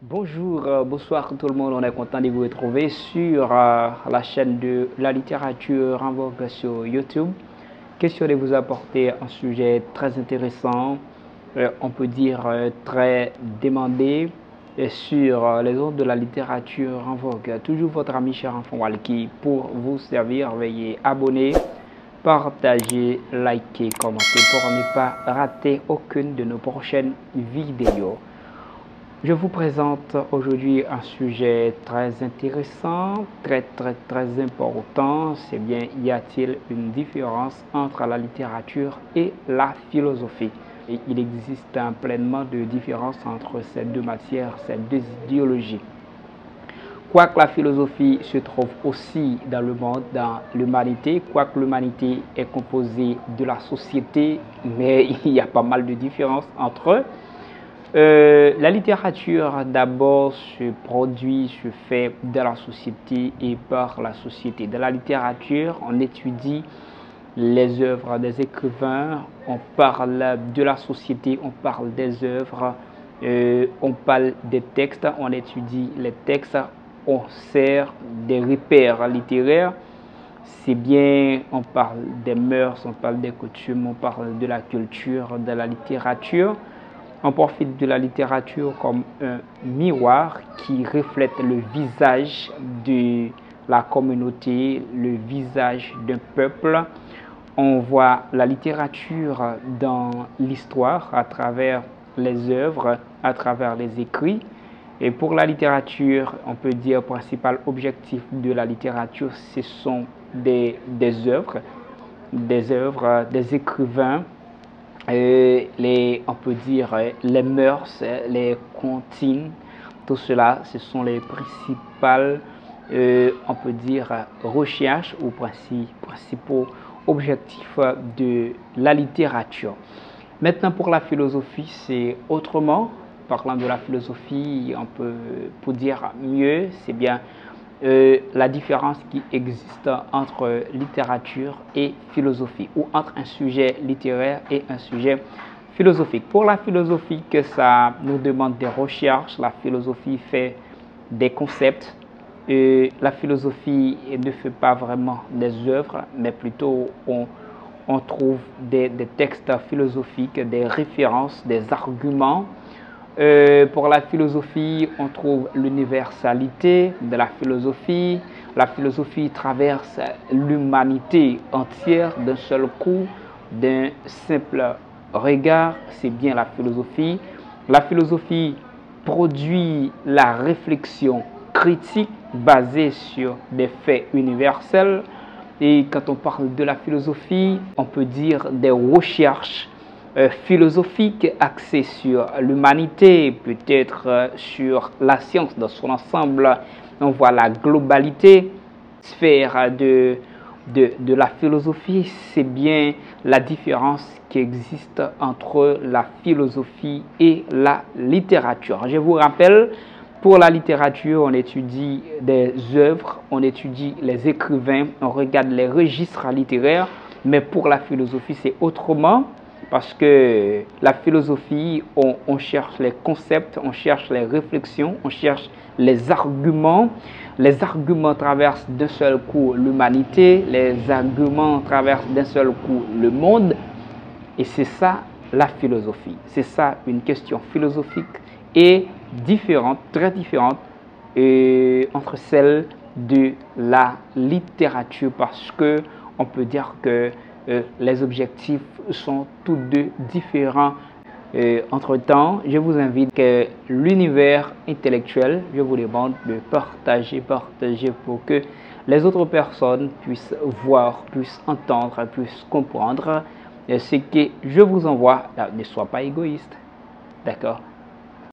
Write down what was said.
Bonjour, bonsoir tout le monde, on est content de vous retrouver sur la chaîne de la littérature en vogue sur YouTube. Question de vous apporter un sujet très intéressant, on peut dire très demandé sur les ondes de la littérature en vogue. Toujours votre ami cher enfant Walki pour vous servir. Veuillez abonner, partager, liker, commenter pour ne pas rater aucune de nos prochaines vidéos. Je vous présente aujourd'hui un sujet très intéressant, très important. C'est bien, y a-t-il une différence entre la littérature et la philosophie? Et il existe pleinement de différence entre ces deux matières, ces deux idéologies. Quoique la philosophie se trouve aussi dans le monde, dans l'humanité, quoique l'humanité est composée de la société, mais il y a pas mal de différences entre eux. La littérature d'abord se produit, se fait dans la société et par la société. Dans la littérature, on étudie les œuvres des écrivains, on parle de la société, on parle des œuvres, on parle des textes, on étudie les textes, on sert des repères littéraires. C'est bien, on parle des mœurs, on parle des coutumes, on parle de la culture, de la littérature. On profite de la littérature comme un miroir qui reflète le visage de la communauté, le visage d'un peuple. On voit la littérature dans l'histoire à travers les œuvres, à travers les écrits. Et pour la littérature, on peut dire le principal objectif de la littérature, ce sont des œuvres, des écrivains. On peut dire les mœurs, les comptines, tout cela, ce sont les principales, on peut dire, recherches ou principaux objectifs de la littérature. Maintenant, pour la philosophie, c'est autrement. Parlant de la philosophie, on peut, pour dire mieux, c'est bien la différence qui existe entre littérature et philosophie, ou entre un sujet littéraire et un sujet philosophique. Pour la philosophie, que ça nous demande des recherches, la philosophie fait des concepts, la philosophie ne fait pas vraiment des œuvres, mais plutôt on trouve des textes philosophiques, des références, des arguments. Pour la philosophie, on trouve l'universalité de la philosophie. La philosophie traverse l'humanité entière d'un seul coup, d'un simple regard. C'est bien la philosophie. La philosophie produit la réflexion critique basée sur des faits universels. Et quand on parle de la philosophie, on peut dire des recherches philosophiques axées sur l'humanité, peut-être sur la science dans son ensemble. On voit la globalité, sphère de la philosophie, c'est bien la différence qui existe entre la philosophie et la littérature. Je vous rappelle, pour la littérature, on étudie des œuvres, on étudie les écrivains, on regarde les registres littéraires, mais pour la philosophie, c'est autrement. Parce que la philosophie, on cherche les concepts, on cherche les réflexions, on cherche les arguments. Les arguments traversent d'un seul coup l'humanité, les arguments traversent d'un seul coup le monde. Et c'est ça la philosophie. C'est ça une question philosophique et différente, très différente entre celle de la littérature. Parce que on peut dire que les objectifs sont tous deux différents. Entre-temps, je vous invite que l'univers intellectuel, je vous demande de partager pour que les autres personnes puissent voir, puissent entendre, puissent comprendre ce que je vous envoie. Ne sois pas égoïste, d'accord?